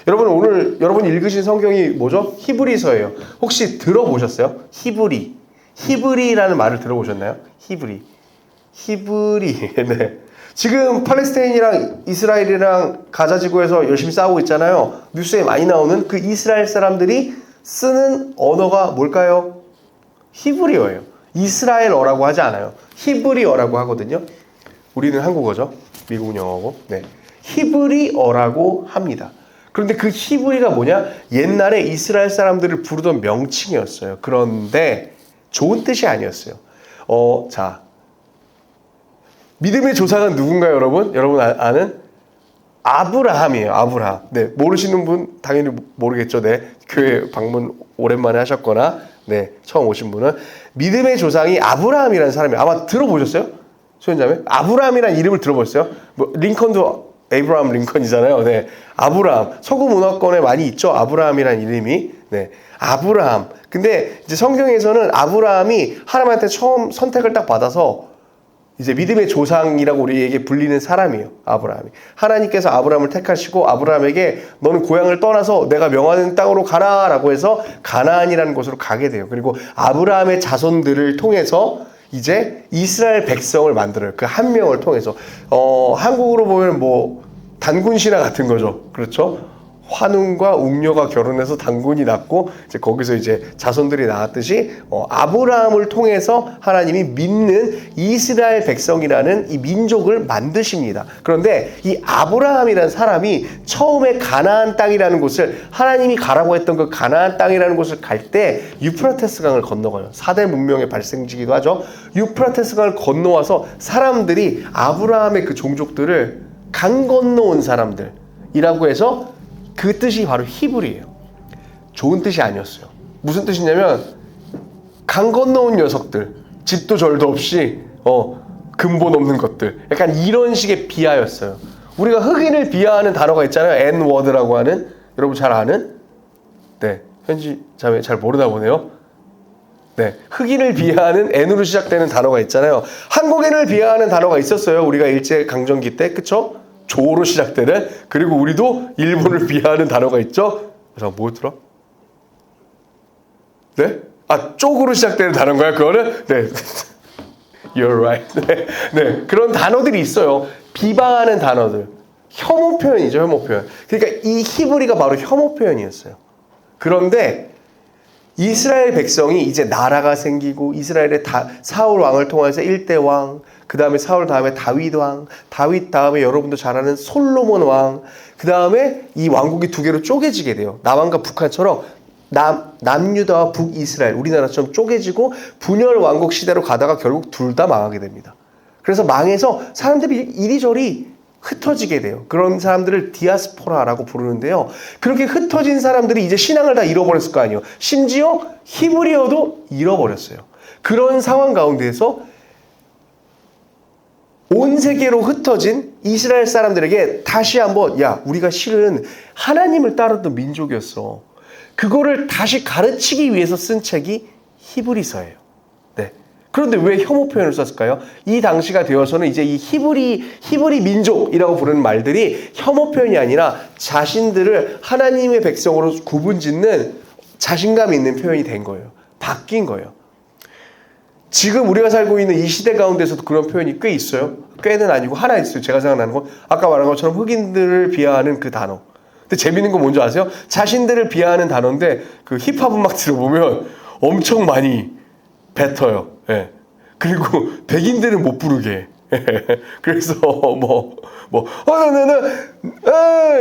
여러분 오늘 여러분이 읽으신 성경이 뭐죠? 히브리서예요. 혹시 들어보셨어요? 히브리라는 말을 들어보셨나요? 히브리. 네. 지금 팔레스타인이랑 이스라엘이랑 가자 지구에서 열심히 싸우고 있잖아요. 뉴스에 많이 나오는 그 이스라엘 사람들이 쓰는 언어가 뭘까요? 히브리어예요. 이스라엘어라고 하지 않아요. 히브리어라고 하거든요. 우리는 한국어죠. 미국은 영어고. 네. 히브리어라고 합니다. 그런데 그 히브리가 뭐냐? 옛날에 이스라엘 사람들을 부르던 명칭이었어요. 그런데 좋은 뜻이 아니었어요. 자, 믿음의 조상은 누군가요, 여러분? 여러분 아는? 아브라함이에요. 아브라함. 네, 모르시는 분 당연히 모르겠죠. 네, 교회 방문 오랜만에 하셨거나, 네, 처음 오신 분은 믿음의 조상이 아브라함이라는 사람이에요. 아마 들어보셨어요? 소연자매? 아브라함이라는 이름을 들어보셨어요? 뭐 링컨도 에이브라함 링컨이잖아요. 네, 아브라함. 서구 문화권에 많이 있죠. 아브라함이라는 이름이. 네, 아브라함. 근데 이제 성경에서는 아브라함이 하나님한테 처음 선택을 딱 받아서 이제 믿음의 조상이라고 우리에게 불리는 사람이에요. 아브라함이. 하나님께서 아브라함을 택하시고 아브라함에게 너는 고향을 떠나서 내가 명하는 땅으로 가라 라고 해서 가나안이라는 곳으로 가게 돼요. 그리고 아브라함의 자손들을 통해서 이제 이스라엘 백성을 만들어요. 그 한 명을 통해서. 한국으로 보면 뭐 단군 신화 같은 거죠. 그렇죠? 환웅과 웅녀가 결혼해서 단군이 낳고 이제 거기서 이제 자손들이 낳았듯이 아브라함을 통해서 하나님이 믿는 이스라엘 백성이라는 이 민족을 만드십니다. 그런데 이 아브라함이라는 사람이 처음에 가나안 땅이라는 곳을 하나님이 가라고 했던 그 가나안 땅이라는 곳을 갈 때 유프라테스 강을 건너가요. 4대 문명의 발생지기도 하죠. 유프라테스 강을 건너와서 사람들이 아브라함의 그 종족들을 강 건너온 사람들이라고 해서 그 뜻이 바로 히브리예요. 좋은 뜻이 아니었어요. 무슨 뜻이냐면 강 건너온 녀석들, 집도 절도 없이 근본 없는 것들, 약간 이런 식의 비하였어요. 우리가 흑인을 비하하는 단어가 있잖아요. N-word라고 하는, 여러분 잘 아는? 네, 현지 자매 잘 모르다 보네요. 네, 흑인을 비하하는 N으로 시작되는 단어가 있잖아요. 한국인을 비하하는 단어가 있었어요. 우리가 일제강점기 때, 그쵸? 조로 시작되는. 그리고 우리도 일본을 비하하는 단어가 있죠. 잠깐 뭐였더라? 네? 쪽으로 시작되는 단어인가요? 그거는? 네. You're right. 네. 네. 그런 단어들이 있어요. 비방하는 단어들. 혐오 표현이죠. 혐오 표현. 그러니까 이 히브리가 바로 혐오 표현이었어요. 그런데 이스라엘 백성이 이제 나라가 생기고 이스라엘의 사울 왕을 통해서 1대 왕, 그 다음에 사울 다음에 다윗 왕, 다윗 다음에 여러분도 잘 아는 솔로몬 왕, 그 다음에 이 왕국이 두 개로 쪼개지게 돼요. 남한과 북한처럼 남유다와 북이스라엘, 우리나라처럼 쪼개지고 분열 왕국 시대로 가다가 결국 둘 다 망하게 됩니다. 그래서 망해서 사람들이 이리저리 흩어지게 돼요. 그런 사람들을 디아스포라라고 부르는데요. 그렇게 흩어진 사람들이 이제 신앙을 다 잃어버렸을 거 아니에요. 심지어 히브리어도 잃어버렸어요. 그런 상황 가운데에서 온 세계로 흩어진 이스라엘 사람들에게 다시 한번 우리가 실은 하나님을 따르던 민족이었어. 그거를 다시 가르치기 위해서 쓴 책이 히브리서예요. 네. 그런데 왜 혐오 표현을 썼을까요? 이 당시가 되어서는 이제 이 히브리 민족이라고 부르는 말들이 혐오 표현이 아니라 자신들을 하나님의 백성으로 구분짓는 자신감 있는 표현이 된 거예요. 바뀐 거예요. 지금 우리가 살고 있는 이 시대 가운데서도 그런 표현이 꽤 있어요. 꽤는 아니고 하나 있어요. 제가 생각나는 건 아까 말한 것처럼 흑인들을 비하하는 그 단어. 근데 재밌는 건 뭔지 아세요? 자신들을 비하하는 단어인데 그 힙합 음악 들어보면 엄청 많이 뱉어요. 예. 그리고 백인들은 못 부르게. 그래서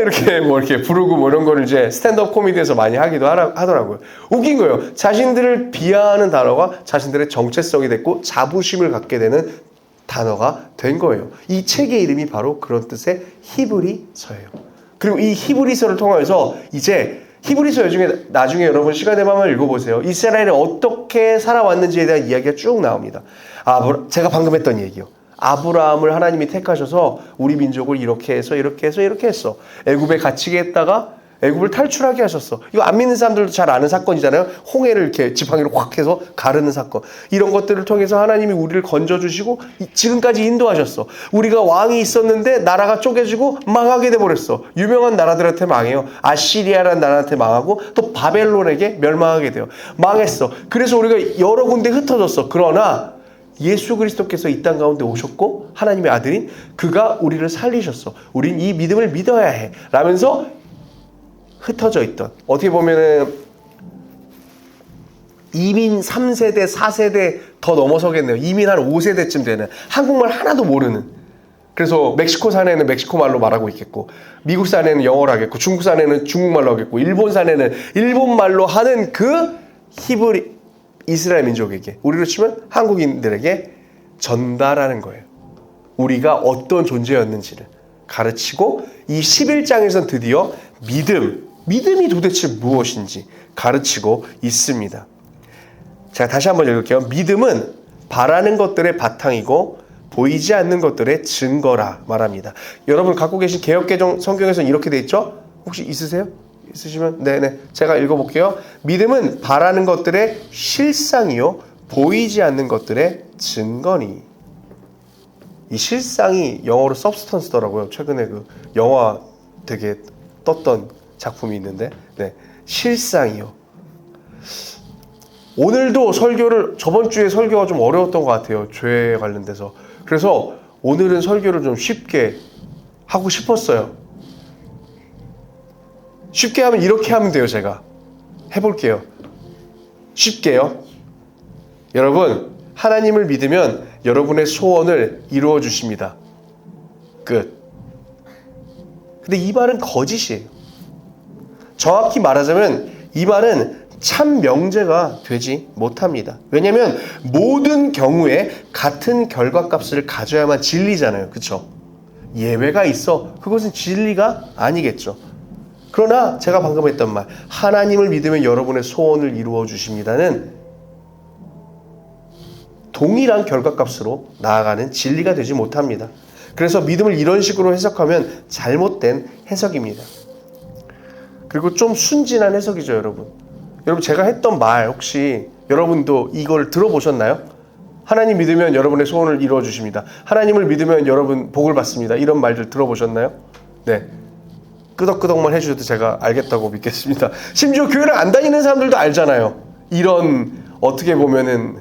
이렇게 부르고 뭐 이런 거를 이제 스탠드업 코미디에서 많이 하기도 하더라고요. 웃긴 거예요. 자신들을 비하하는 단어가 자신들의 정체성이 됐고 자부심을 갖게 되는 단어가 된 거예요. 이 책의 이름이 바로 그런 뜻의 히브리서예요. 그리고 이 히브리서를 통해서 이제 히브리서 나중에 여러분 시간 되면 한번 읽어보세요. 이스라엘이 어떻게 살아왔는지에 대한 이야기가 쭉 나옵니다. 제가 방금 했던 얘기요. 아브라함을 하나님이 택하셔서 우리 민족을 이렇게 해서 이렇게 했어. 애굽에 갇히게 했다가 애굽을 탈출하게 하셨어. 이거 안 믿는 사람들도 잘 아는 사건이잖아요. 홍해를 이렇게 지팡이로 확 해서 가르는 사건. 이런 것들을 통해서 하나님이 우리를 건져주시고 지금까지 인도하셨어. 우리가 왕이 있었는데 나라가 쪼개지고 망하게 돼버렸어. 유명한 나라들한테 망해요. 아시리아라는 나라한테 망하고 또 바벨론에게 멸망하게 돼요. 망했어. 그래서 우리가 여러 군데 흩어졌어. 그러나 예수 그리스도께서 이 땅 가운데 오셨고 하나님의 아들인 그가 우리를 살리셨어. 우린 이 믿음을 믿어야 해. 라면서 흩어져 있던, 어떻게 보면은 이민 3세대, 4세대 더 넘어서겠네요. 이민 한 5세대쯤 되는, 한국말 하나도 모르는, 그래서 멕시코 산에는 멕시코 말로 말하고 있겠고, 미국 산에는 영어를 하겠고, 중국 산에는 중국말로 하겠고, 일본 산에는 일본말로 하는 그 히브리 이스라엘 민족에게, 우리로 치면 한국인들에게 전달하는 거예요. 우리가 어떤 존재였는지를 가르치고, 이 11장에서는 드디어 믿음이 도대체 무엇인지 가르치고 있습니다. 자, 다시 한번 읽을게요. 믿음은 바라는 것들의 바탕이고 보이지 않는 것들의 증거라 말합니다. 여러분 갖고 계신 개역개정 성경에서는 이렇게 돼 있죠? 혹시 있으세요? 있으시면 네네, 제가 읽어볼게요. 믿음은 바라는 것들의 실상이요 보이지 않는 것들의 증거니. 이 실상이 영어로 substance더라고요. 최근에 그 영화 되게 떴던 작품이 있는데, 네, 실상이요. 오늘도 설교를, 저번 주에 설교가 좀 어려웠던 것 같아요. 죄에 관련돼서. 그래서 오늘은 설교를 좀 쉽게 하고 싶었어요. 쉽게 하면 이렇게 하면 돼요. 제가 해볼게요. 쉽게요. 여러분, 하나님을 믿으면 여러분의 소원을 이루어 주십니다. 끝. 근데 이 말은 거짓이에요. 정확히 말하자면 이 말은 참 명제가 되지 못합니다. 왜냐하면 모든 경우에 같은 결과값을 가져야만 진리잖아요. 그렇죠? 예외가 있어. 그것은 진리가 아니겠죠. 그러나 제가 방금 했던 말, 하나님을 믿으면 여러분의 소원을 이루어 주십니다는 동일한 결과값으로 나아가는 진리가 되지 못합니다. 그래서 믿음을 이런 식으로 해석하면 잘못된 해석입니다. 그리고 좀 순진한 해석이죠, 여러분. 여러분, 제가 했던 말 혹시 여러분도 이걸 들어보셨나요? 하나님 믿으면 여러분의 소원을 이루어 주십니다. 하나님을 믿으면 여러분 복을 받습니다. 이런 말들 들어보셨나요? 네. 끄덕끄덕만 해주셔도 제가 알겠다고 믿겠습니다. 심지어 교회를 안 다니는 사람들도 알잖아요. 이런, 어떻게 보면은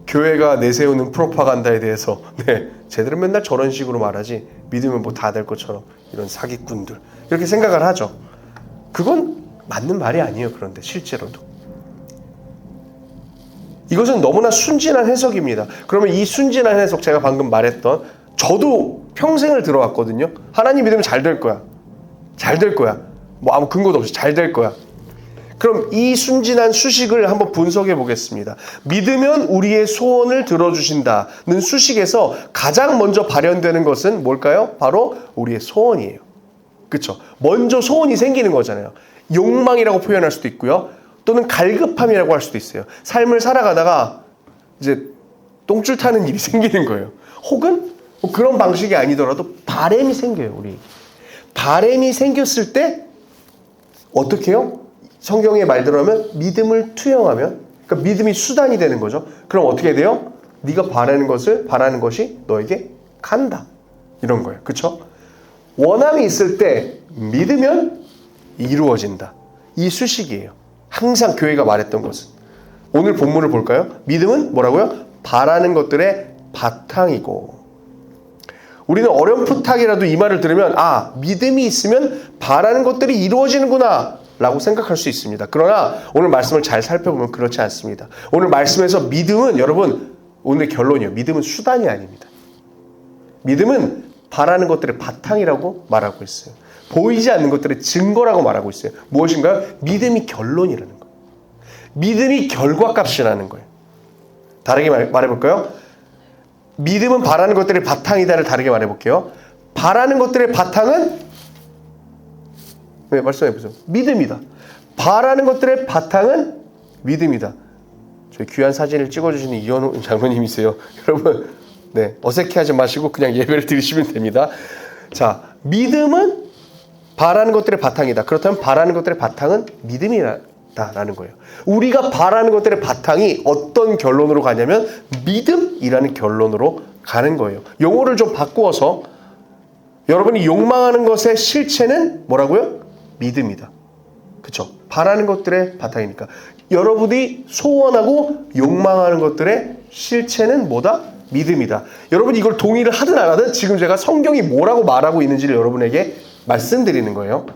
교회가 내세우는 프로파간다에 대해서, 네, 쟤들은 맨날 저런 식으로 말하지 믿으면 뭐 다 될 것처럼, 이런 사기꾼들, 이렇게 생각을 하죠. 그건 맞는 말이 아니에요. 그런데 실제로도 이것은 너무나 순진한 해석입니다. 그러면 이 순진한 해석, 제가 방금 말했던, 저도 평생을 들어왔거든요. 하나님 믿으면 잘 될 거야, 잘 될 거야, 뭐 아무 근거도 없이 잘 될 거야. 그럼 이 순진한 수식을 한번 분석해 보겠습니다. 믿으면 우리의 소원을 들어주신다는 수식에서 가장 먼저 발현되는 것은 뭘까요? 바로 우리의 소원이에요. 그렇죠? 먼저 소원이 생기는 거잖아요. 욕망이라고 표현할 수도 있고요. 또는 갈급함이라고 할 수도 있어요. 삶을 살아가다가 이제 똥줄 타는 일이 생기는 거예요. 혹은 뭐 그런 방식이 아니더라도 바램이 생겨요. 우리 바램이 생겼을 때 어떻게 해요? 성경의 말대로 하면 믿음을 투영하면, 그러니까 믿음이 수단이 되는 거죠. 그럼 어떻게 돼요? 네가 바라는 것이 너에게 간다. 이런 거예요. 그렇죠? 원함이 있을 때 믿으면 이루어진다. 이 수식이에요. 항상 교회가 말했던 것은. 오늘 본문을 볼까요? 믿음은 뭐라고요? 바라는 것들의 바탕이고. 우리는 어렴풋하게라도 이 말을 들으면, 아, 믿음이 있으면 바라는 것들이 이루어지는구나 라고 생각할 수 있습니다. 그러나 오늘 말씀을 잘 살펴보면 그렇지 않습니다. 오늘 말씀에서 믿음은, 여러분, 오늘의 결론이에요. 믿음은 수단이 아닙니다. 믿음은 바라는 것들의 바탕이라고 말하고 있어요. 보이지 않는 것들의 증거라고 말하고 있어요. 무엇인가요? 믿음이 결론이라는 거예요. 믿음이 결과값이라는 거예요. 다르게 말해볼까요? 믿음은 바라는 것들의 바탕이다를 다르게 말해볼게요. 바라는 것들의 바탕은, 네, 말씀해보세요. 믿음이다. 바라는 것들의 바탕은 믿음이다. 저희 귀한 사진을 찍어주시는 이현우 장로님이세요. 여러분, 네, 어색해하지 마시고 그냥 예배를 드리시면 됩니다. 자, 믿음은 바라는 것들의 바탕이다. 그렇다면 바라는 것들의 바탕은 믿음이다라는 거예요. 우리가 바라는 것들의 바탕이 어떤 결론으로 가냐면 믿음이라는 결론으로 가는 거예요. 용어를 좀 바꾸어서 여러분이 욕망하는 것의 실체는 뭐라고요? 믿음이다. 그렇죠? 바라는 것들의 바탕이니까. 여러분이 소원하고 욕망하는 것들의 실체는 뭐다? 믿음이다. 여러분이 이걸 동의를 하든 안 하든 지금 제가 성경이 뭐라고 말하고 있는지를 여러분에게 말씀드리는 거예요.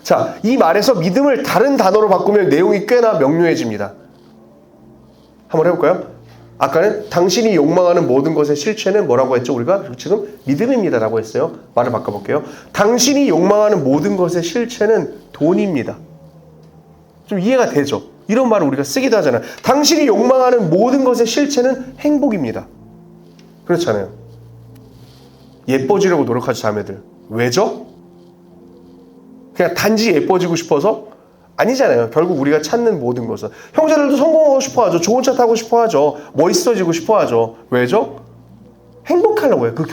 자, 이 말에서 믿음을 다른 단어로 바꾸면 내용이 꽤나 명료해집니다. 한번 해볼까요? 아까는 당신이 욕망하는 모든 것의 실체는 뭐라고 했죠? 우리가 지금 믿음입니다 라고 했어요. 말을 바꿔볼게요. 당신이 욕망하는 모든 것의 실체는 돈입니다. 좀 이해가 되죠? 이런 말을 우리가 쓰기도 하잖아요. 당신이 욕망하는 모든 것의 실체는 행복입니다. 그렇잖아요. 예뻐지려고 노력하죠, 자매들. 왜죠? 그냥 단지 예뻐지고 싶어서? 아니잖아요. 결국 우리가 찾는 모든 것은. 형제들도 성공하고 싶어 하죠. 좋은 차 타고 싶어 하죠. 멋있어지고 싶어 하죠. 왜죠? 행복하려고 해요. 그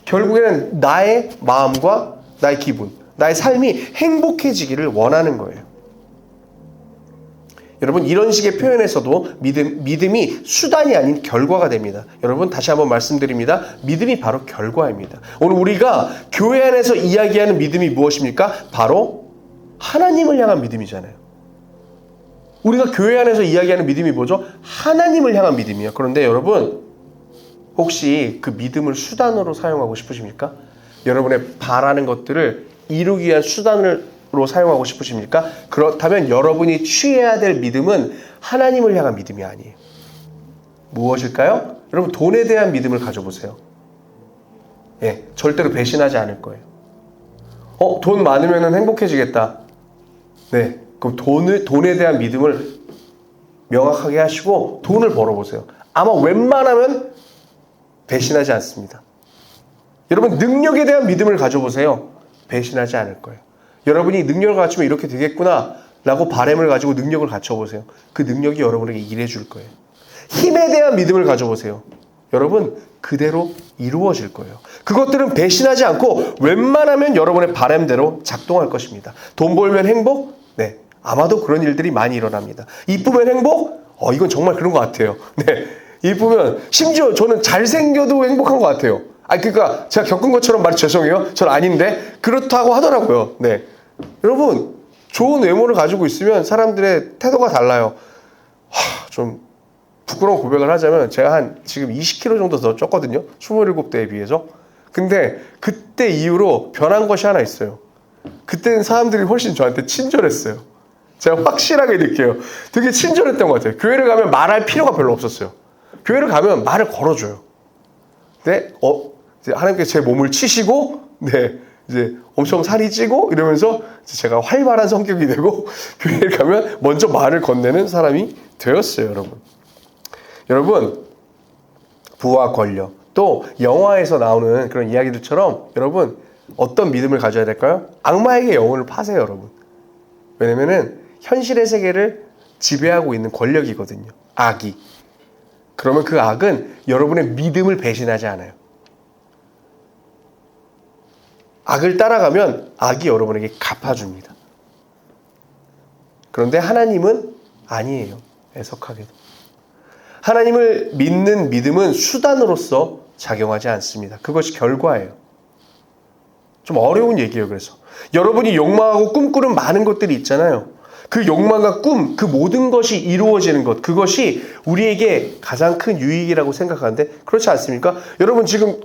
결국에는 나의 마음과 나의 기분, 나의 삶이 행복해지기를 원하는 거예요. 여러분, 이런 식의 표현에서도 믿음이 수단이 아닌 결과가 됩니다. 여러분, 다시 한번 말씀드립니다. 믿음이 바로 결과입니다. 오늘 우리가 교회 안에서 이야기하는 믿음이 무엇입니까? 바로 하나님을 향한 믿음이잖아요. 우리가 교회 안에서 이야기하는 믿음이 뭐죠? 하나님을 향한 믿음이에요. 그런데 여러분, 혹시 그 믿음을 수단으로 사용하고 싶으십니까? 여러분의 바라는 것들을 이루기 위한 수단으로 사용하고 싶으십니까? 그렇다면 여러분이 취해야 될 믿음은 하나님을 향한 믿음이 아니에요. 무엇일까요? 여러분, 돈에 대한 믿음을 가져보세요. 예, 절대로 배신하지 않을 거예요. 돈 많으면 행복해지겠다. 네, 그럼 돈에 대한 믿음을 명확하게 하시고 돈을 벌어보세요. 아마 웬만하면 배신하지 않습니다. 여러분, 능력에 대한 믿음을 가져보세요. 배신하지 않을 거예요. 여러분이 능력을 갖추면 이렇게 되겠구나 라고 바람을 가지고 능력을 갖춰보세요. 그 능력이 여러분에게 일해줄 거예요. 힘에 대한 믿음을 가져보세요. 여러분, 그대로 이루어질 거예요. 그것들은 배신하지 않고 웬만하면 여러분의 바람대로 작동할 것입니다. 돈 벌면 행복? 네, 아마도 그런 일들이 많이 일어납니다. 이쁘면 행복? 이건 정말 그런 것 같아요. 네, 이쁘면, 심지어 저는 잘생겨도 행복한 것 같아요. 그러니까 제가 겪은 것처럼 말이 죄송해요. 전 아닌데 그렇다고 하더라고요. 네, 여러분, 좋은 외모를 가지고 있으면 사람들의 태도가 달라요. 좀 부끄러운 고백을 하자면 제가 지금 20kg 정도 더 쪘거든요. 27대에 비해서. 근데 그때 이후로 변한 것이 하나 있어요. 그때는 사람들이 훨씬 저한테 친절했어요. 제가 확실하게 느껴요. 되게 친절했던 것 같아요. 교회를 가면 말할 필요가 별로 없었어요. 교회를 가면 말을 걸어줘요. 근데 이제 하나님께서 제 몸을 치시고, 네, 이제 엄청 살이 찌고 이러면서 제가 활발한 성격이 되고 교회를 가면 먼저 말을 건네는 사람이 되었어요, 여러분. 여러분, 부와 권력, 또 영화에서 나오는 그런 이야기들처럼 여러분, 어떤 믿음을 가져야 될까요? 악마에게 영혼을 파세요, 여러분. 왜냐면은 현실의 세계를 지배하고 있는 권력이거든요. 악이. 그러면 그 악은 여러분의 믿음을 배신하지 않아요. 악을 따라가면 악이 여러분에게 갚아줍니다. 그런데 하나님은 아니에요. 애석하게도. 하나님을 믿는 믿음은 수단으로서 작용하지 않습니다. 그것이 결과예요. 좀 어려운 얘기예요. 그래서 여러분이 욕망하고 꿈꾸는 많은 것들이 있잖아요. 그 욕망과 꿈, 그 모든 것이 이루어지는 것, 그것이 우리에게 가장 큰 유익이라고 생각하는데 그렇지 않습니까? 여러분, 지금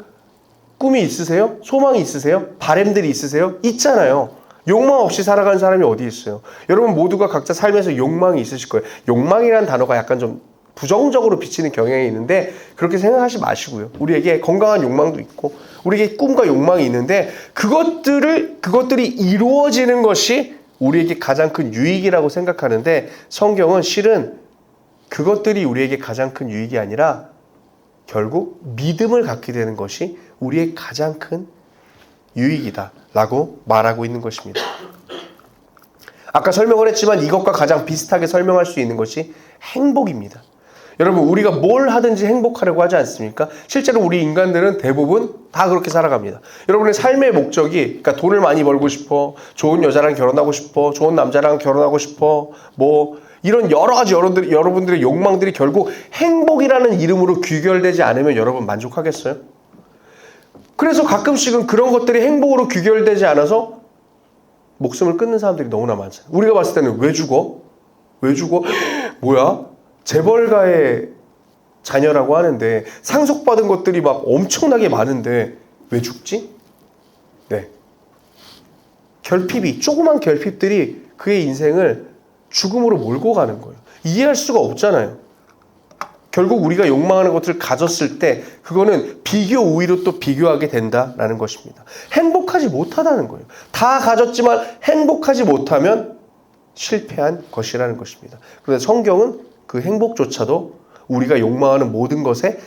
꿈이 있으세요? 소망이 있으세요? 바램들이 있으세요? 있잖아요. 욕망 없이 살아가는 사람이 어디 있어요? 여러분 모두가 각자 삶에서 욕망이 있으실 거예요. 욕망이라는 단어가 약간 좀 부정적으로 비치는 경향이 있는데 그렇게 생각하지 마시고요. 우리에게 건강한 욕망도 있고 우리에게 꿈과 욕망이 있는데 그것들이 이루어지는 것이 우리에게 가장 큰 유익이라고 생각하는데 성경은 실은 그것들이 우리에게 가장 큰 유익이 아니라 결국 믿음을 갖게 되는 것이 우리의 가장 큰 유익이다 라고 말하고 있는 것입니다. 아까 설명을 했지만 이것과 가장 비슷하게 설명할 수 있는 것이 행복입니다. 여러분, 우리가 뭘 하든지 행복하려고 하지 않습니까? 실제로 우리 인간들은 대부분 다 그렇게 살아갑니다. 여러분의 삶의 목적이, 그러니까 돈을 많이 벌고 싶어, 좋은 여자랑 결혼하고 싶어, 좋은 남자랑 결혼하고 싶어, 뭐 이런 여러 가지 여러분들의 욕망들이 결국 행복이라는 이름으로 귀결되지 않으면 여러분 만족하겠어요? 그래서 가끔씩은 그런 것들이 행복으로 귀결되지 않아서 목숨을 끊는 사람들이 너무나 많잖아요. 우리가 봤을 때는 왜 죽어? 왜 죽어? 뭐야? 재벌가의 자녀라고 하는데 상속받은 것들이 막 엄청나게 많은데 왜 죽지? 네. 결핍이, 조그만 결핍들이 그의 인생을 죽음으로 몰고 가는 거예요. 이해할 수가 없잖아요. 결국 우리가 욕망하는 것을 가졌을 때 그거는 비교 우위로 또 비교하게 된다라는 것입니다. 행복하지 못하다는 거예요. 다 가졌지만 행복하지 못하면 실패한 것이라는 것입니다. 그런데 성경은 그 행복조차도 우리가 욕망하는 모든 것을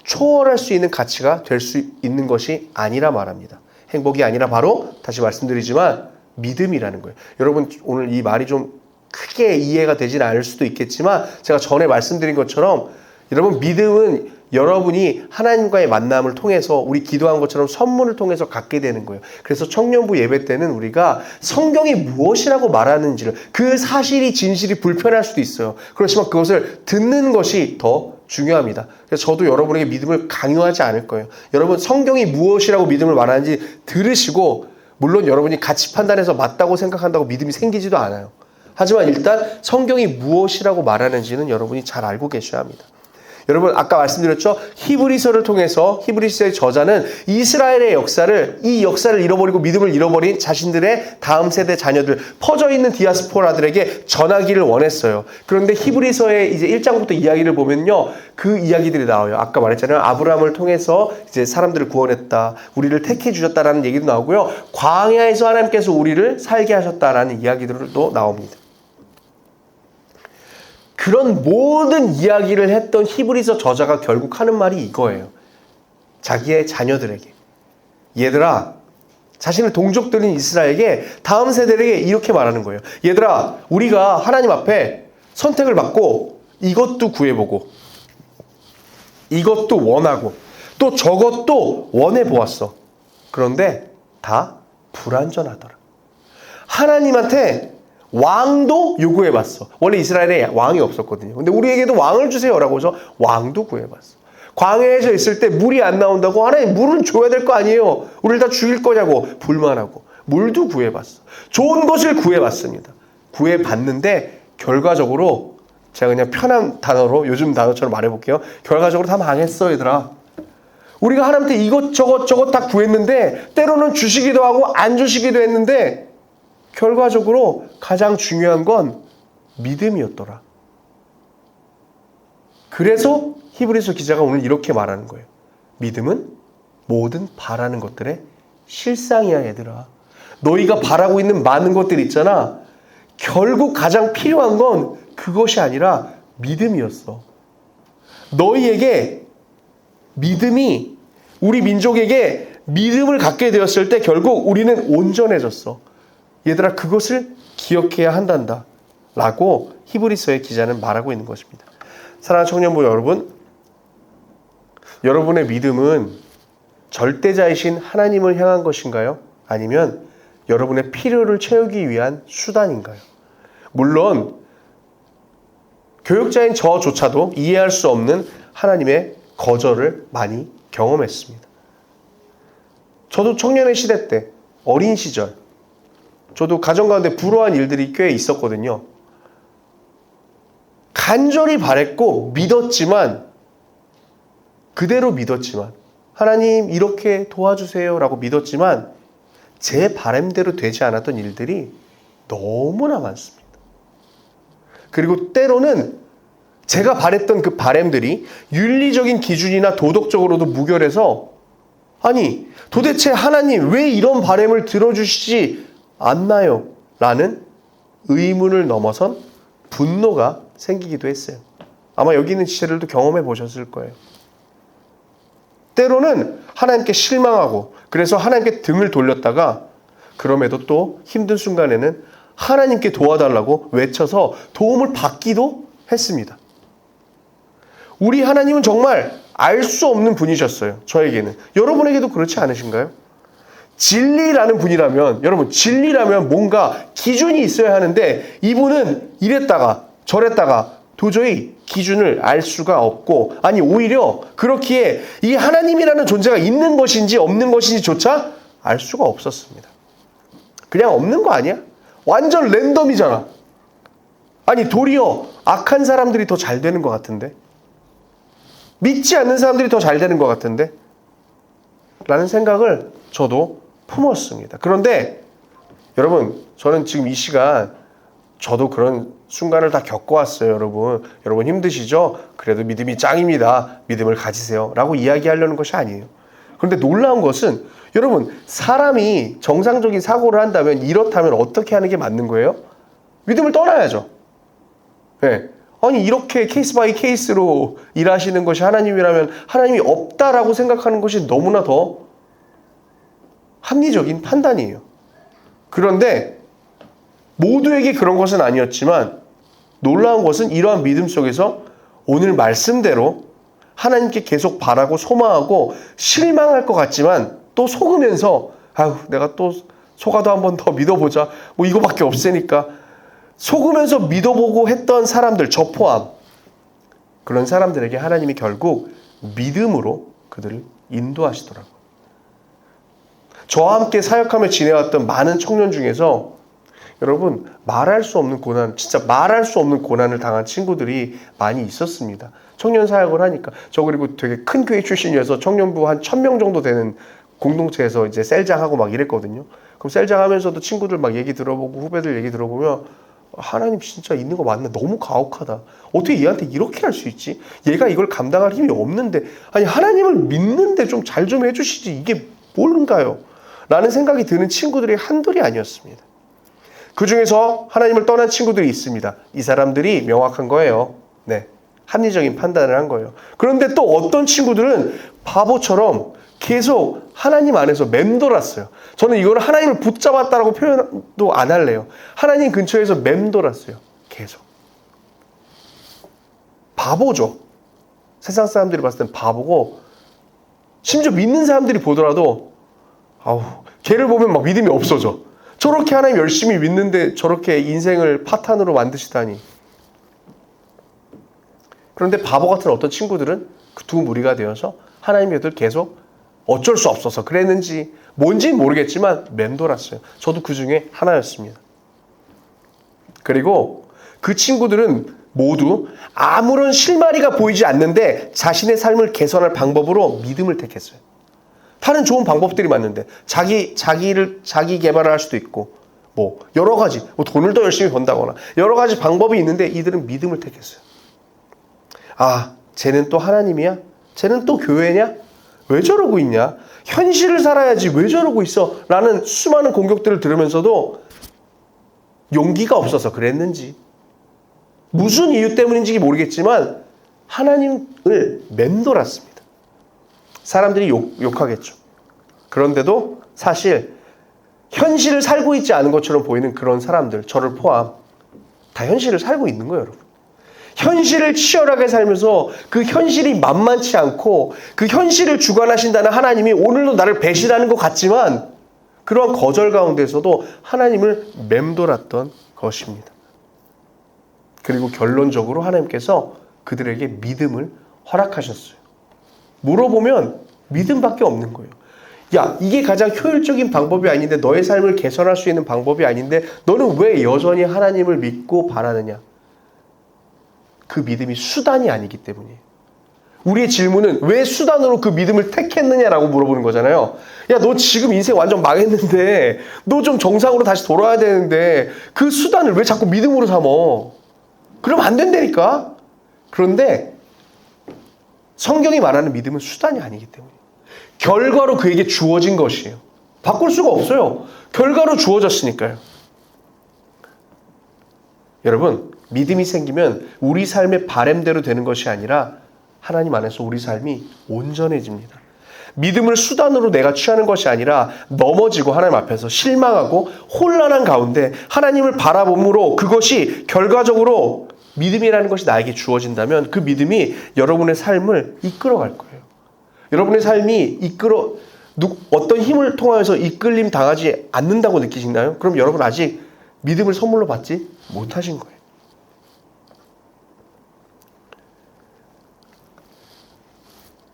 초월할 수 있는 가치가 될 수 있는 것이 아니라 말합니다. 행복이 아니라 바로 다시 말씀드리지만 믿음이라는 거예요. 여러분, 오늘 이 말이 좀 크게 이해가 되진 않을 수도 있겠지만 제가 전에 말씀드린 것처럼 여러분, 믿음은 여러분이 하나님과의 만남을 통해서 우리 기도한 것처럼 선물을 통해서 갖게 되는 거예요. 그래서 청년부 예배 때는 우리가 성경이 무엇이라고 말하는지를, 그 사실이 진실이 불편할 수도 있어요. 그렇지만 그것을 듣는 것이 더 중요합니다. 그래서 저도 여러분에게 믿음을 강요하지 않을 거예요. 여러분, 성경이 무엇이라고 믿음을 말하는지 들으시고, 물론 여러분이 가치 판단해서 맞다고 생각한다고 믿음이 생기지도 않아요. 하지만 일단 성경이 무엇이라고 말하는지는 여러분이 잘 알고 계셔야 합니다. 여러분, 아까 말씀드렸죠? 히브리서를 통해서 히브리서의 저자는 이스라엘의 역사를, 이 역사를 잃어버리고 믿음을 잃어버린 자신들의 다음 세대 자녀들, 퍼져있는 디아스포라들에게 전하기를 원했어요. 그런데 히브리서의 이제 1장부터 이야기를 보면요, 그 이야기들이 나와요. 아까 말했잖아요. 아브라함을 통해서 이제 사람들을 구원했다, 우리를 택해 주셨다라는 얘기도 나오고요. 광야에서 하나님께서 우리를 살게 하셨다라는 이야기들도 나옵니다. 그런 모든 이야기를 했던 히브리서 저자가 결국 하는 말이 이거예요. 자기의 자녀들에게, 얘들아, 자신의 동족들인 이스라엘에게, 다음 세대에게 이렇게 말하는 거예요. 얘들아, 우리가 하나님 앞에 선택을 받고 이것도 구해보고 이것도 원하고 또 저것도 원해보았어. 그런데 다 불완전하더라. 하나님한테 왕도 요구해봤어. 원래 이스라엘에 왕이 없었거든요. 근데 우리에게도 왕을 주세요라고 해서 왕도 구해봤어. 광야에서 있을 때 물이 안 나온다고, 하나님 물은 줘야 될 거 아니에요. 우리를 다 죽일 거냐고 불만하고, 물도 구해봤어. 좋은 것을 구해봤습니다. 구해봤는데 결과적으로, 제가 그냥 편한 단어로 요즘 단어처럼 말해볼게요. 결과적으로 다 망했어, 얘들아. 우리가 하나님한테 이것저것 다 구했는데, 때로는 주시기도 하고 안 주시기도 했는데, 결과적으로 가장 중요한 건 믿음이었더라. 그래서 히브리서 기자가 오늘 이렇게 말하는 거예요. 믿음은 모든 바라는 것들의 실상이야, 얘들아. 너희가 바라고 있는 많은 것들 있잖아. 결국 가장 필요한 건 그것이 아니라 믿음이었어. 너희에게 믿음이, 우리 민족에게 믿음을 갖게 되었을 때 결국 우리는 온전해졌어. 얘들아, 그것을 기억해야 한단다 라고 히브리서의 기자는 말하고 있는 것입니다. 사랑하는 청년부 여러분, 여러분의 믿음은 절대자이신 하나님을 향한 것인가요? 아니면 여러분의 필요를 채우기 위한 수단인가요? 물론 교육자인 저조차도 이해할 수 없는 하나님의 거절을 많이 경험했습니다. 저도 청년의 시대 때, 어린 시절, 저도 가정 가운데 불우한 일들이 꽤 있었거든요. 간절히 바랬고 믿었지만, 그대로 믿었지만, 하나님 이렇게 도와주세요 라고 믿었지만 제 바람대로 되지 않았던 일들이 너무나 많습니다. 그리고 때로는 제가 바랬던 그 바람들이 윤리적인 기준이나 도덕적으로도 무결해서, 아니 도대체 하나님 왜 이런 바람을 들어주시지 않나요? 라는 의문을 넘어선 분노가 생기기도 했어요. 아마 여기 있는 지체들도 경험해 보셨을 거예요. 때로는 하나님께 실망하고, 그래서 하나님께 등을 돌렸다가 그럼에도 또 힘든 순간에는 하나님께 도와달라고 외쳐서 도움을 받기도 했습니다. 우리 하나님은 정말 알 수 없는 분이셨어요. 저에게는. 여러분에게도 그렇지 않으신가요? 진리라는 분이라면, 여러분, 진리라면 뭔가 기준이 있어야 하는데 이분은 이랬다가 저랬다가 도저히 기준을 알 수가 없고, 아니 오히려 그렇기에 이 하나님이라는 존재가 있는 것인지 없는 것인지조차 알 수가 없었습니다. 그냥 없는 거 아니야? 완전 랜덤이잖아. 아니 도리어 악한 사람들이 더 잘 되는 것 같은데, 믿지 않는 사람들이 더 잘 되는 것 같은데 라는 생각을 저도 품었습니다. 그런데 여러분, 저는 지금 이 시간 저도 그런 순간을 다 겪어왔어요. 여러분 힘드시죠? 그래도 믿음이 짱입니다. 믿음을 가지세요 라고 이야기하려는 것이 아니에요. 그런데 놀라운 것은 여러분, 사람이 정상적인 사고를 한다면, 이렇다면 어떻게 하는 게 맞는 거예요? 믿음을 떠나야죠. 네. 아니 이렇게 케이스 바이 케이스로 일하시는 것이 하나님이라면 하나님이 없다라고 생각하는 것이 너무나 더 합리적인 판단이에요. 그런데 모두에게 그런 것은 아니었지만 놀라운 것은 이러한 믿음 속에서 오늘 말씀대로 하나님께 계속 바라고 소망하고 실망할 것 같지만 또 속으면서 아유 내가 또 속아도 한 번 더 믿어보자, 뭐 이거밖에 없으니까 속으면서 믿어보고 했던 사람들, 저 포함, 그런 사람들에게 하나님이 결국 믿음으로 그들을 인도하시더라고요. 저와 함께 사역하며 지내왔던 많은 청년 중에서 여러분, 말할 수 없는 고난, 진짜 말할 수 없는 고난을 당한 친구들이 많이 있었습니다. 청년 사역을 하니까. 저 그리고 되게 큰 교회 출신이어서 청년부 한 1000명 정도 되는 공동체에서 이제 셀장하고 막 이랬거든요. 그럼 셀장 하면서도 친구들 막 얘기 들어보고 후배들 얘기 들어보면 하나님 진짜 있는 거 맞나? 너무 가혹하다. 어떻게 얘한테 이렇게 할 수 있지? 얘가 이걸 감당할 힘이 없는데, 아니 하나님을 믿는데 좀 잘 좀 해주시지, 이게 뭔가요? 라는 생각이 드는 친구들이 한둘이 아니었습니다. 그 중에서 하나님을 떠난 친구들이 있습니다. 이 사람들이 명확한 거예요. 네, 합리적인 판단을 한 거예요. 그런데 또 어떤 친구들은 바보처럼 계속 하나님 안에서 맴돌았어요. 저는 이걸 하나님을 붙잡았다라고 표현도 안 할래요. 하나님 근처에서 맴돌았어요. 계속. 바보죠. 세상 사람들이 봤을 땐 바보고, 심지어 믿는 사람들이 보더라도 아우, 걔를 보면 막 믿음이 없어져. 저렇게 하나님 열심히 믿는데 저렇게 인생을 파탄으로 만드시다니. 그런데 바보 같은 어떤 친구들은 그 두 무리가 되어서 하나님의 곁을 계속 어쩔 수 없어서 그랬는지 뭔지는 모르겠지만 맴돌았어요. 저도 그 중에 하나였습니다. 그리고 그 친구들은 모두 아무런 실마리가 보이지 않는데 자신의 삶을 개선할 방법으로 믿음을 택했어요. 다른 좋은 방법들이 많은데 자기 개발을 할 수도 있고, 뭐 여러 가지, 뭐 돈을 더 열심히 번다거나 여러 가지 방법이 있는데 이들은 믿음을 택했어요. 아, 쟤는 또 하나님이야? 쟤는 또 교회냐? 왜 저러고 있냐? 현실을 살아야지 왜 저러고 있어? 라는 수많은 공격들을 들으면서도 용기가 없어서 그랬는지, 무슨 이유 때문인지 모르겠지만 하나님을 맴돌았습니다. 사람들이 욕하겠죠. 그런데도 사실 현실을 살고 있지 않은 것처럼 보이는 그런 사람들, 저를 포함, 다 현실을 살고 있는 거예요, 여러분. 현실을 치열하게 살면서 그 현실이 만만치 않고 그 현실을 주관하신다는 하나님이 오늘도 나를 배신하는 것 같지만 그러한 거절 가운데서도 하나님을 맴돌았던 것입니다. 그리고 결론적으로 하나님께서 그들에게 믿음을 허락하셨어요. 물어보면 믿음밖에 없는 거예요. 야, 이게 가장 효율적인 방법이 아닌데, 너의 삶을 개선할 수 있는 방법이 아닌데 너는 왜 여전히 하나님을 믿고 바라느냐? 그 믿음이 수단이 아니기 때문이에요. 우리의 질문은 왜 수단으로 그 믿음을 택했느냐라고 물어보는 거잖아요. 야, 너 지금 인생 완전 망했는데 너 좀 정상으로 다시 돌아야 되는데 그 수단을 왜 자꾸 믿음으로 삼어? 그러면 안 된다니까. 그런데 성경이 말하는 믿음은 수단이 아니기 때문이에요. 결과로 그에게 주어진 것이에요. 바꿀 수가 없어요. 결과로 주어졌으니까요. 여러분, 믿음이 생기면 우리 삶의 바램대로 되는 것이 아니라 하나님 안에서 우리 삶이 온전해집니다. 믿음을 수단으로 내가 취하는 것이 아니라 넘어지고 하나님 앞에서 실망하고 혼란한 가운데 하나님을 바라봄으로 그것이 결과적으로 믿음이라는 것이 나에게 주어진다면 그 믿음이 여러분의 삶을 이끌어갈 거예요. 여러분의 삶이 어떤 힘을 통하여서 이끌림 당하지 않는다고 느끼시나요? 그럼 여러분 아직 믿음을 선물로 받지 못하신 거예요.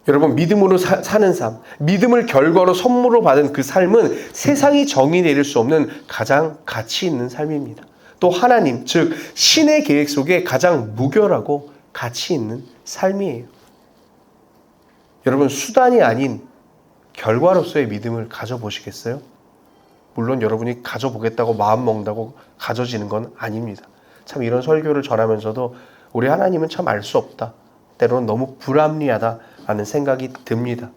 여러분, 믿음으로 사는 삶, 믿음을 결과로 선물로 받은 그 삶은 세상이 정의 내릴 수 없는 가장 가치 있는 삶입니다. 또 하나님, 즉 신의 계획 속에 가장 무결하고 가치 있는 삶이에요. 여러분, 수단이 아닌 결과로서의 믿음을 가져보시겠어요? 물론 여러분이 가져보겠다고 마음먹는다고 가져지는 건 아닙니다. 참 이런 설교를 전하면서도 우리 하나님은 참 알 수 없다. 때로는 너무 불합리하다라는 생각이 듭니다.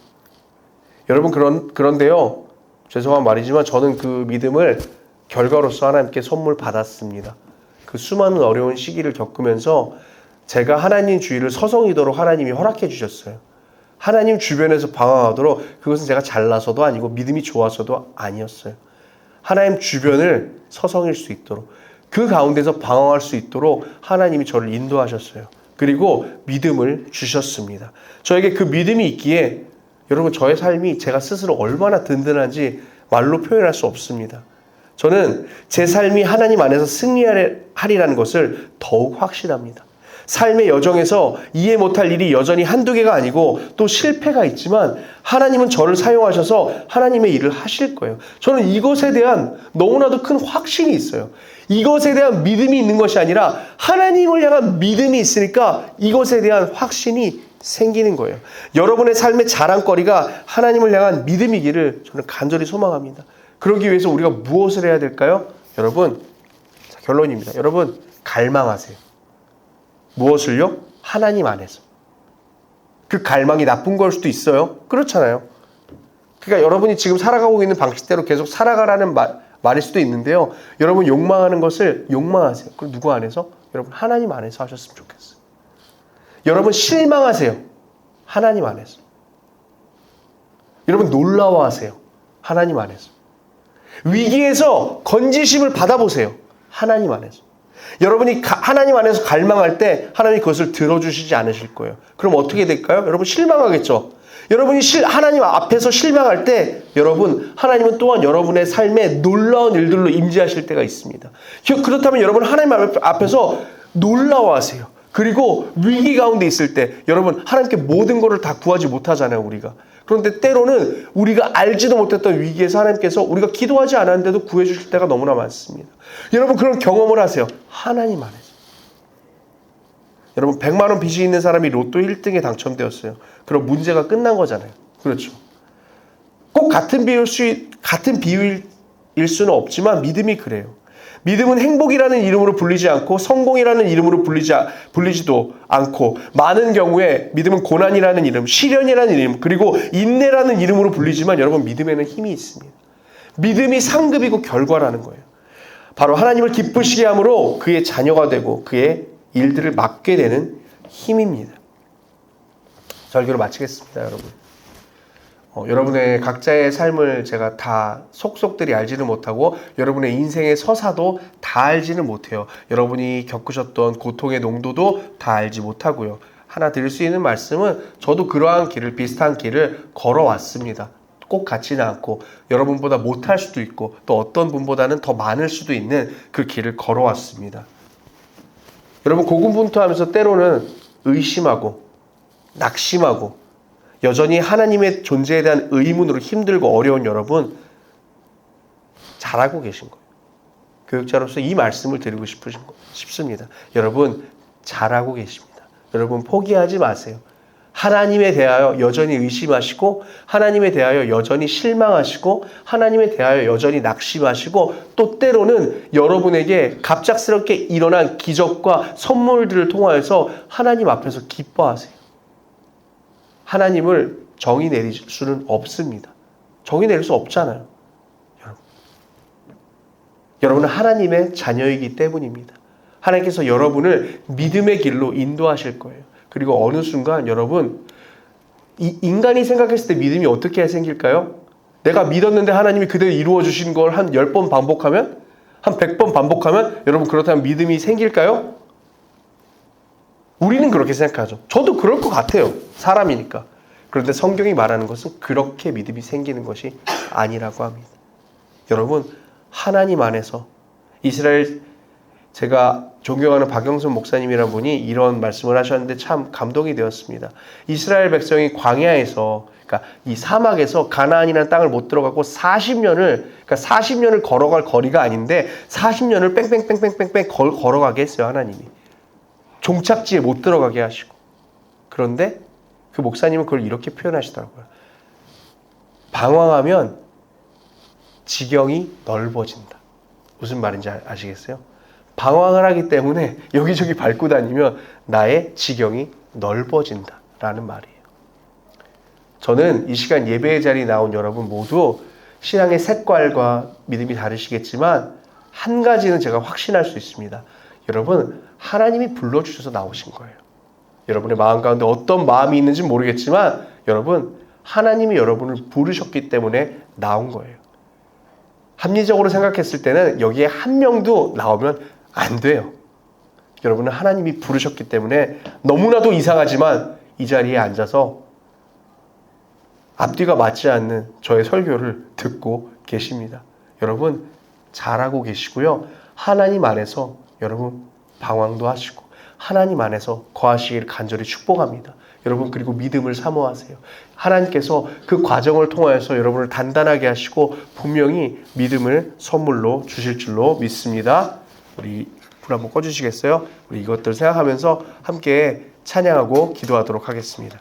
여러분, 그런데요. 죄송한 말이지만 저는 그 믿음을 결과로서 하나님께 선물 받았습니다. 그 수많은 어려운 시기를 겪으면서 제가 하나님 주의를 서성이도록 하나님이 허락해 주셨어요. 하나님 주변에서 방황하도록, 그것은 제가 잘나서도 아니고 믿음이 좋아서도 아니었어요. 하나님 주변을 서성일 수 있도록, 그 가운데서 방황할 수 있도록 하나님이 저를 인도하셨어요. 그리고 믿음을 주셨습니다. 저에게 그 믿음이 있기에 여러분, 저의 삶이 제가 스스로 얼마나 든든한지 말로 표현할 수 없습니다. 저는 제 삶이 하나님 안에서 승리하리라는 것을 더욱 확신합니다. 삶의 여정에서 이해 못할 일이 여전히 한두 개가 아니고 또 실패가 있지만 하나님은 저를 사용하셔서 하나님의 일을 하실 거예요. 저는 이것에 대한 너무나도 큰 확신이 있어요. 이것에 대한 믿음이 있는 것이 아니라 하나님을 향한 믿음이 있으니까 이것에 대한 확신이 생기는 거예요. 여러분의 삶의 자랑거리가 하나님을 향한 믿음이기를 저는 간절히 소망합니다. 그러기 위해서 우리가 무엇을 해야 될까요? 여러분, 결론입니다. 여러분, 갈망하세요. 무엇을요? 하나님 안에서. 그 갈망이 나쁜 걸 수도 있어요. 그렇잖아요. 그러니까 여러분이 지금 살아가고 있는 방식대로 계속 살아가라는 말일 수도 있는데요. 여러분, 욕망하는 것을 욕망하세요. 그럼 누구 안에서? 여러분, 하나님 안에서 하셨으면 좋겠어요. 여러분, 실망하세요. 하나님 안에서. 여러분, 놀라워하세요. 하나님 안에서. 위기에서 건지심을 받아보세요. 하나님 안에서. 여러분이 하나님 안에서 갈망할 때 하나님이 그것을 들어주시지 않으실 거예요. 그럼 어떻게 될까요? 여러분, 실망하겠죠. 여러분이 하나님 앞에서 실망할 때 여러분, 하나님은 또한 여러분의 삶에 놀라운 일들로 임재하실 때가 있습니다. 그렇다면 여러분, 하나님 앞에서 놀라워하세요. 그리고 위기 가운데 있을 때 여러분, 하나님께 모든 것을 다 구하지 못하잖아요, 우리가. 그런데 때로는 우리가 알지도 못했던 위기에서 하나님께서 우리가 기도하지 않았는데도 구해주실 때가 너무나 많습니다. 여러분, 그런 경험을 하세요. 하나님 안에서. 여러분, 100만 원 빚이 있는 사람이 로또 1등에 당첨되었어요. 그럼 문제가 끝난 거잖아요. 그렇죠. 꼭 같은 비유일 수는 없지만 믿음이 그래요. 믿음은 행복이라는 이름으로 불리지 않고 성공이라는 이름으로 불리지도 않고, 많은 경우에 믿음은 고난이라는 이름, 시련이라는 이름, 그리고 인내라는 이름으로 불리지만 여러분, 믿음에는 힘이 있습니다. 믿음이 상급이고 결과라는 거예요. 바로 하나님을 기쁘시게 함으로 그의 자녀가 되고 그의 일들을 맡게 되는 힘입니다. 설교를 마치겠습니다, 여러분. 여러분의 각자의 삶을 제가 다 속속들이 알지는 못하고 여러분의 인생의 서사도 다 알지는 못해요. 여러분이 겪으셨던 고통의 농도도 다 알지 못하고요. 하나 드릴 수 있는 말씀은 저도 그러한 길을, 비슷한 길을 걸어왔습니다. 꼭 같지는 않고 여러분보다 못할 수도 있고 또 어떤 분보다는 더 많을 수도 있는 그 길을 걸어왔습니다. 여러분, 고군분투하면서 때로는 의심하고 낙심하고 여전히 하나님의 존재에 대한 의문으로 힘들고 어려운 여러분, 잘하고 계신 거예요. 교육자로서 이 말씀을 드리고 싶습니다. 여러분, 잘하고 계십니다. 여러분, 포기하지 마세요. 하나님에 대하여 여전히 의심하시고, 하나님에 대하여 여전히 실망하시고, 하나님에 대하여 여전히 낙심하시고, 또 때로는 여러분에게 갑작스럽게 일어난 기적과 선물들을 통하여서 하나님 앞에서 기뻐하세요. 하나님을 정의 내릴 수는 없습니다. 정의 내릴 수 없잖아요. 여러분은 하나님의 자녀이기 때문입니다. 하나님께서 여러분을 믿음의 길로 인도하실 거예요. 그리고 어느 순간 여러분, 인간이 생각했을 때 믿음이 어떻게 생길까요? 내가 믿었는데 하나님이 그대로 이루어 주신 걸 한 10번 반복하면? 한 100번 반복하면? 여러분, 그렇다면 믿음이 생길까요? 우리는 그렇게 생각하죠. 저도 그럴 것 같아요. 사람이니까. 그런데 성경이 말하는 것은 그렇게 믿음이 생기는 것이 아니라고 합니다. 여러분, 하나님 안에서 이스라엘, 제가 존경하는 박영선 목사님이라는 분이 이런 말씀을 하셨는데 참 감동이 되었습니다. 이스라엘 백성이 광야에서, 그러니까 이 사막에서 가나안이라는 땅을 못 들어가고 40년을 걸어갈 거리가 아닌데 40년을 뺑뺑뺑뺑뺑뺑 걸어가게 했어요. 하나님이. 종착지에 못 들어가게 하시고. 그런데 그 목사님은 그걸 이렇게 표현하시더라고요. 방황하면 지경이 넓어진다. 무슨 말인지 아시겠어요? 방황을 하기 때문에 여기저기 밟고 다니면 나의 지경이 넓어진다 라는 말이에요. 저는 이 시간 예배의 자리에 나온 여러분 모두 신앙의 색깔과 믿음이 다르시겠지만 한 가지는 제가 확신할 수 있습니다. 여러분, 하나님이 불러주셔서 나오신 거예요. 여러분의 마음 가운데 어떤 마음이 있는지 모르겠지만 여러분, 하나님이 여러분을 부르셨기 때문에 나온 거예요. 합리적으로 생각했을 때는 여기에 한 명도 나오면 안 돼요. 여러분은 하나님이 부르셨기 때문에 너무나도 이상하지만 이 자리에 앉아서 앞뒤가 맞지 않는 저의 설교를 듣고 계십니다. 여러분, 잘하고 계시고요. 하나님 안에서 여러분 방황도 하시고 하나님 안에서 거하시기를 간절히 축복합니다. 여러분, 그리고 믿음을 사모하세요. 하나님께서 그 과정을 통하여서 여러분을 단단하게 하시고 분명히 믿음을 선물로 주실 줄로 믿습니다. 우리 불 한번 꺼주시겠어요? 우리 이것들 생각하면서 함께 찬양하고 기도하도록 하겠습니다.